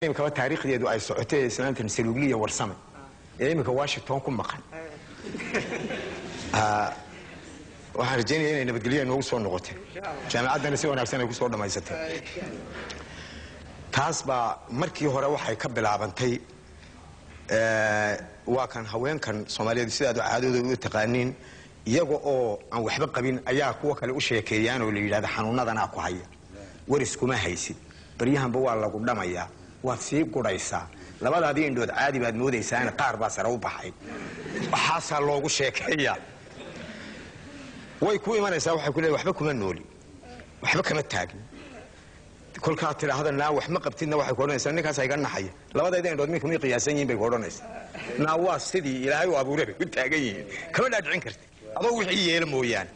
كمان تاريخ ديدو أي سعوتي سنة سلوكية ورسمة يعني كواشنطن كم مكان وهرجيني إنه بتقولي إنه وصل نقطة جامعة نسيوا نفسنا وصلنا ما يستطيع تاسبا مركي هو روح يكبل عبنتي وكان هوين كان صوماليا دي سيدة عادو تقانين يجوا أو وحبة قبين أياك وكل أشياء كيان واللي هذا حنونا ذا ناقو هيا ورثكم ما هيسي بريهم بوالله قدام أياه وفي قريسا لبعض هذه الدول عادي بعد مودة إنسان قارب سرو بحي وحصل له شيء كيا ويكون ما نسوي حكون وحبكم النولي وحبكم التاج كل كاتر هذا الناوح ما قبتنا وحكون إنسان نكاس هيقولنا حيا لبعض هذه الدول ميكم يقياسين بيقولون إنسان نواس سدي إلى هاي وأبو ربي بالتاجين كمان أدعين كرت أبو وحيي المويان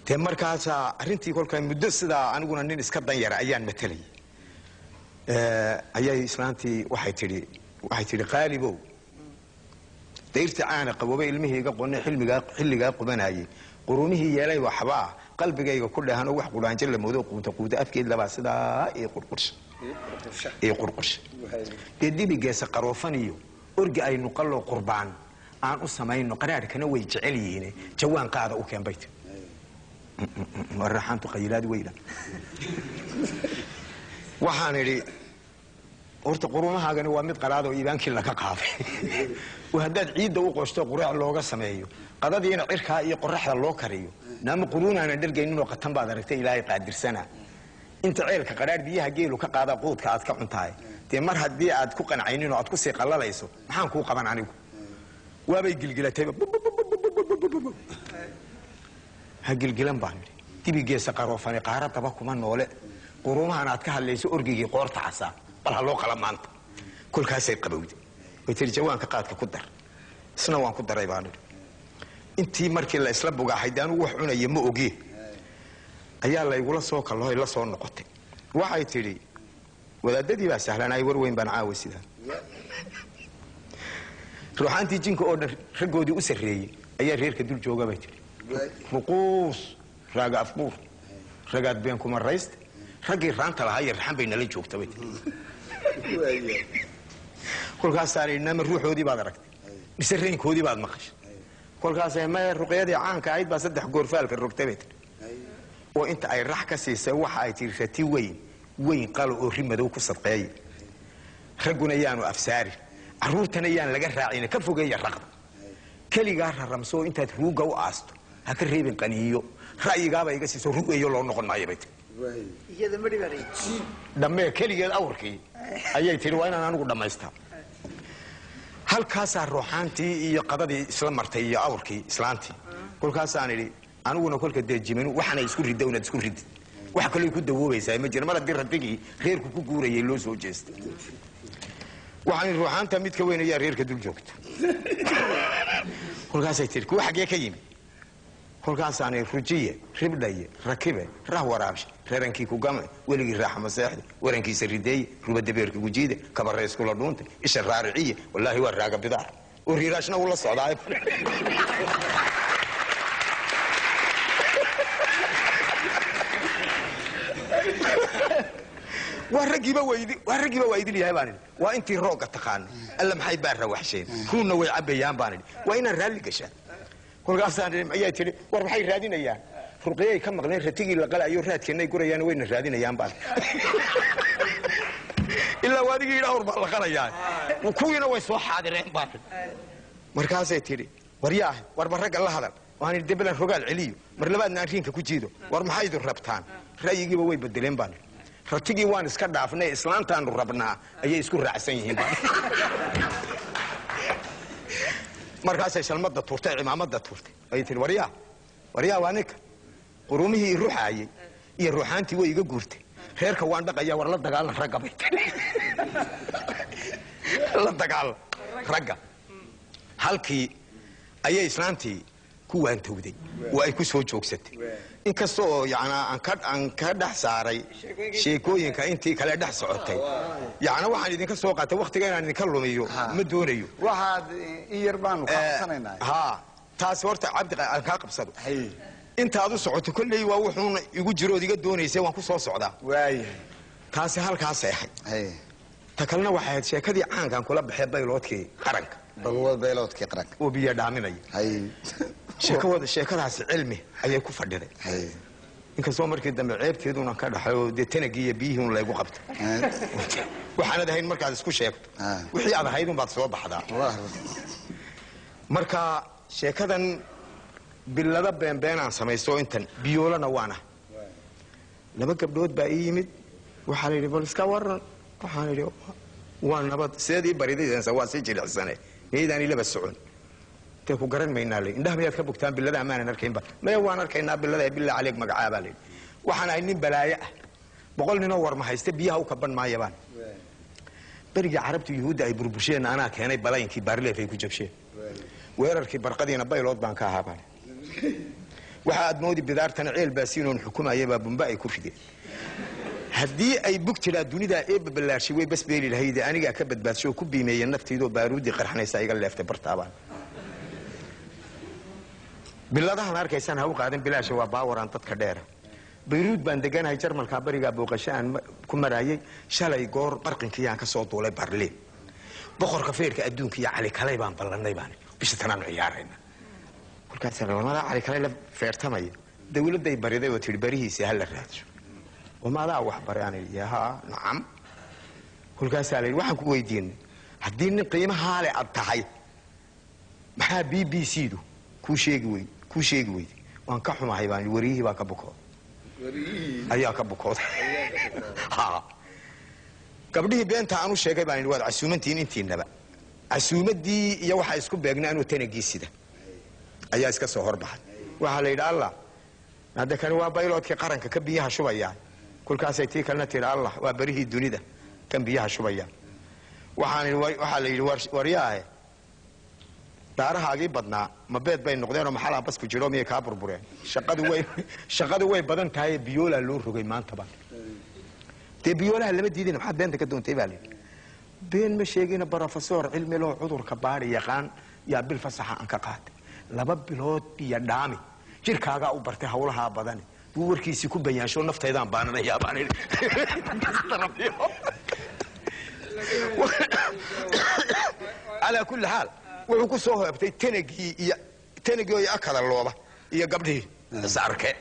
تمر كاسا أرنتي كل كان مدرس ده أنا قلنا نيس كذا يرى أيام مثلي أيها إسلامتي waxay tiri qaalibow deyrta aan qaboobe ilmihii qonne xilliga qubanayay qurumihii yeelay waxba qalbigayga ku dhahan wax quraanjin la moodo quuta afkeed laba sida ee qurqursh dibigeesa qaroofaniyo orgi ay nuqalo qurbaan aan u sameeyno qaraarkana way jecel yihiin jawaan qaada u keen bayt marxantu qaylaad weyla waxaan iri horta qurumahaagani waa mid qaraado iibaankii laga qaaday wahadaad ciidda u qosto quraac looga sameeyo qadadiina cirka iyo qoraxda loo kariyo naam qurunaana dhalgaynin oo qatan baad aragtay ilaahay qaadirsana inta ceelka qaraar biyaha geelu ka qaada quudka aad ka cuntaay tii mar hadii aad ku qancaynin oo aad ku sii qallalayso maxaan ku qaban anigu waabay gilgilatay ha gilgilan baan dibigeesa qaroofani qaaradaba kuma noole qurumahan aad ka hadlayso orgigii qoorta casa bal loo qala maanta kulkaasay qabowday way tir jawaanka qaadka ku dar isna waan ku daray baan intii markii la isla bugaahay daan wax cunay ma ogi ayaa la igula soo kalooy la soo noqotay waxay tiri wadaadadii baa sahlanay war weyn baan caawisidaa ruuxantii jinka oo ragoodii u sareeyay ayaa reerka dul jooga bay tiri ruquus raaga afbuur ragaad been kuma rayst ragii raanta lahaa yarxan bay nala joogtay bay tiri kolkaas saarayna ruuxoodii baad aragtay bisareenkoodii baad maqashay kolkaas ay ma ruqyadii caanka ahayd baa saddex goor faalka rogtay bay tiri oo inta ay rax ka siisay waxa ay tiri rati weyn qalo oo rimadow ku sadqeeyay raguna yaanu afsaari aruurtana yaan laga raacin ka fogeeya raqda kaliga raramso intaad ruuga u aasto ha ka reebin qaniyo ra'yigaaba iga siiso ruugayo loo noqon maayo bay tiri iyada ma dhibaray dhamme kaligeed awrkii ayay tiri waa inaan anigu dhamaystaa halkaas ruuxantii iyo qadadii isla martay iyo awrkii islaantii kolkaas aan iri aniguna kolka deejimin waxana isku ridowna isku rid wax kale ku dawoobaysaa ma jiro mar haddii radigii reerku ku guurayay loo soo jeestay waxaan ruuxanta mid ka weyn ayaa reerka dul joogta kolkaas ay tiri ku xagee ka yimi kolkaas aan rujiye ribdaye rakibe rah waraabsh reerankii ku gamay weligii raaxa masaxda warankiisa rideey rubada beerka gujiide kabareys kula dhuunta isha raariciye wallahi waa raaga bidaar oo riiraashna uu la socdaa waragiba waydi yahay baan waa intii rooga taqaan alla maxay baa rawaxsheen kuuna way cabayaan baan waa inaan raali gashaa kolkaasaan ayaa tiri war maxay raadinayaan ruqyay ka maqleen ratigii la qalayo raadkeenay gurayaan wayna raadinayaan baan illa wadigii dhawr baa la qalayaa kuwiina way soo xaadireen baan markaasay tiri war baraga la hadal waan diblan rogaal celiyo mar labaadna arrinka ku jiido war maxay idin rabtaan ra'yigiiba way bedeleen baan ratigii waan iska dhaafnay islaantaan rabnaa ayay isku raacsan yihiin baan markaasay shalmada tuurtay cimaamada tuurtay ay tiri wariyaa waa ninka qurumihii ruuxaayay iyo ruuxantii way iga guurtay reerka waan dhaqayaa war la dagaalan ragga bay la dagaalan ragga halkii ayay islaantii ku waantowday oo ay ku soo joogsatay inkastoo aan ka dhex saaray sheekooyinka intii kale dhex socotay waxaan idinka soo qaatay waqtiga inaan idinka lumiyo ma doonayo waxaad in yar baanu ka qabsanaynaa taas horta cabdi aan ka qabsado inta aad u socoto kullay waa wuxuu igu jiro iga doonaysay waan ku soo socdaa waay taasi halkaas ay ahay تكلنا واحد شيكدي عان كان كله بحب بيلوتكي قرنك بيلوتكي قرنك وبيا دامني هاي sheekadaas cilmi ayay ku fadhiday inkastoo markii dambe ceebteeduna ka dhaxayo de tanagiya biyihii laygu qabto waxaan ahayn markaad isku sheegto wixii aad ahayd baad soo baxdaa marka sheekadan bilada beenbeenaan samaysto intan biyoolana waana laba gabdhood baa ii yimid waxaa la yidhi bal iska waran waxaan yidhi waa nabad sidii baridaysan waa si jilicsanay meedaan ilaba socon ku garan maynaa indhaha miyaad ka bogtaan bilada amaanan arkaynba maya waan arkaynaa bilada bilaa caleeg magacaabaa leeyahay waxaan ahay nin balaayo ah 100 ninoo war ma haysta biyaha u kaban maayabaan bariga carabtu yuhuudda ay burbursheen anaa keenay balaynkii baarleef ay ku jabsheen weerarkii barqadiina baylood baan ka ahaabaan waxa aad moodi bidaartan ceel baasiinoon xukumayay baa bumba ay ku fideen haddii ay bugtiraa dunida ee babalaarshay way bas beeli lahayd aniga ka badbaadsho ku biimeeyay nafteedo baaruudi qarxanaysa iga leeftay bartaabaan biladahan arkaysan ha u qaadan bilaash waa baawaran dadka dheer Beirut baan deganahay Jarmalka bariga booqashaan ku maraayay shalay goor barqinkii aan ka soo duulay Berlin boqorka feerka adduunka iyo cali kalay baan ballanay baan bisha tanaan ciyaarayna kulkaas walaal cali kalay la feertamay dawladda ay bariday oo tir barihiisa hal raadsho وما wax baraan yaha nacam kulkaas ay waxaan ku weydiin hadii nin qiimaha le ad tahay maxaa BBC-du ku sheegi weyd waan ka xumahay baan wariyihii baa ka buko ayaa ka bukood ha gabdhihii beenta aanu sheegay baan waad casuumantiin intiinaba casuumadii iyo waxa isku beegnaa inuu tanagiisida ayaa iska soo horbaxay waxa la yiraahdaa Allah hada kan waa bayloodkii qaranka ka biyaha shubaya kulkaas ay tii kalna tir Allah waa barihii dunida kan biyaha shubaya waxa la yiri wariyaahay daarahaagii badnaa ma beed bay noqdeen oo maxaa bas ku jiro miyay ka burbureen shaqadu way badan tahay biyoola loo rogay maanta ba te biyoola lama diidin waxa beenta ka doontay baa leeyahay been ma sheegina professor cilmi loo cudurka baari yaqaan yaa bil fasaxa aan ka qaatay 2 bilood iyo dhaami jirkaaga u bartay hawlaha badan uu warkiisi ku bayaansho nafteedaan baananayaa baan على كل حال wuxuu soo hoobtay tanagii iyo akada looba iyo gabdhii saarke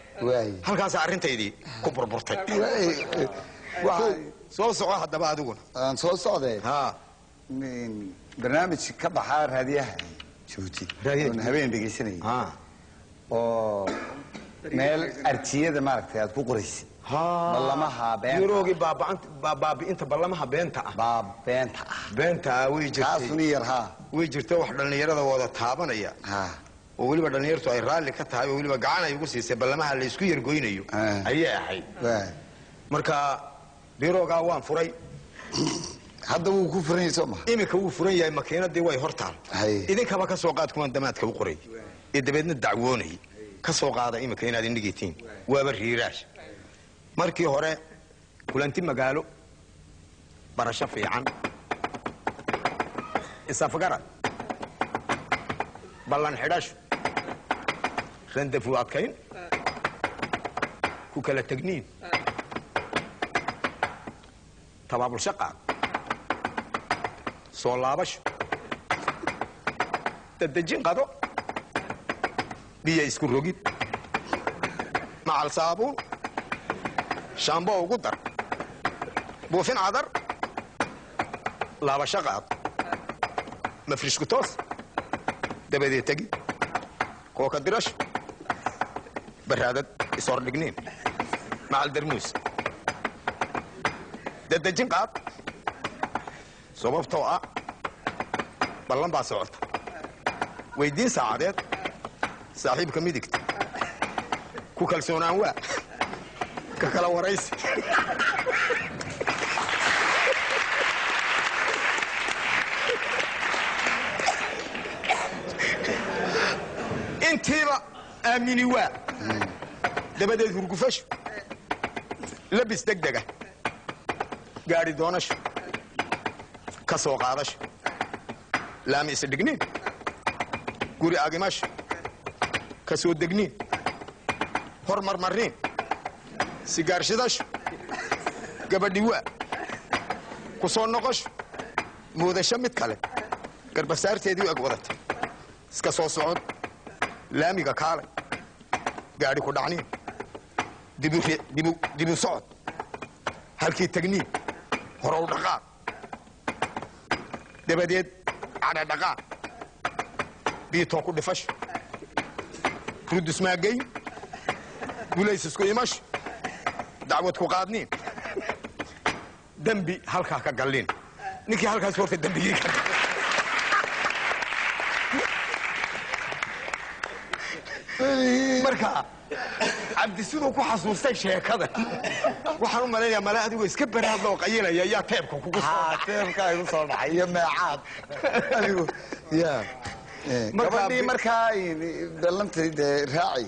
halkaas arinteedii ku burburtay waxa soo soco hadaba adiguna aan soo socday ha barnaamij ka baxaa raadiyaha jooti oo habeen dhageysanay ha oo meel artiyada maaragtay aad ku qoraysay ballamaha beenta yuroogi baabi inta ballamaha beenta beenta way jirtay kaasuni yarha way jirtay wax dhalinyarada wada taabanaya oo waliba dhalinyartu ay raali ka tahay oo waliba gacan ay ugu siisay ballamaha la isku yargoynayo ayay ahayd marka birooga waan furay hadda wuu ku furan yahay Soomaa imika wuu furan yahay makiinadii way hortaan idinka ba ka soo qaad kuman damaadka u qoray ee dabeedna dacwoonay ka soo qaada imika inaad indhigitiin waaba riiraash markii hore kulanti magaalo barasho fiican isafgara ballan xidhash randafu adkayn ku kala tagniin tabaabul shaqa soo laabash dadajin qado biyo isku rogid macal saabuun شامبو وقدر بوفين عذر لا بشقات ما فريش كتوس ده بدي تجي كوكا درش برادة يصور الجنين مع الدرموس ده الجنقات صوب توقع بلان باسعود ويدين سعادات صاحب كميدك كوكا لسونان وا كلا ورئيس انتيبا اميني وا دبدا يرقفش لبس دقدقه قاري دونش كسو قادش لامي صدقني قوري اقماش كسو دقني هرمر مرين سيجار شداش قبل دواء ku soo noqosho muudasho mid kale garbasaarteedii ag wadatay iska soo socod laamiga kaalay gaadhi ku dhacniin dibu socod halkii tagniin horow dhaqaaq dabadeed cadha dhaqaaq biitoo ku dhifasho rudusmaagay gulays isku imasho dacwad ku qaadniin dembi halkaa ka galliin ninkii halkaas horta dembigii ka marka cabdi siduu ku xasuustay sheekada waxaan u malaynayaa male adigoo iska baraadloo qayilaya yaa teebka kugu teebka igu soo dhacay iyo meecaad gabadhii markaa ballantay dee raaci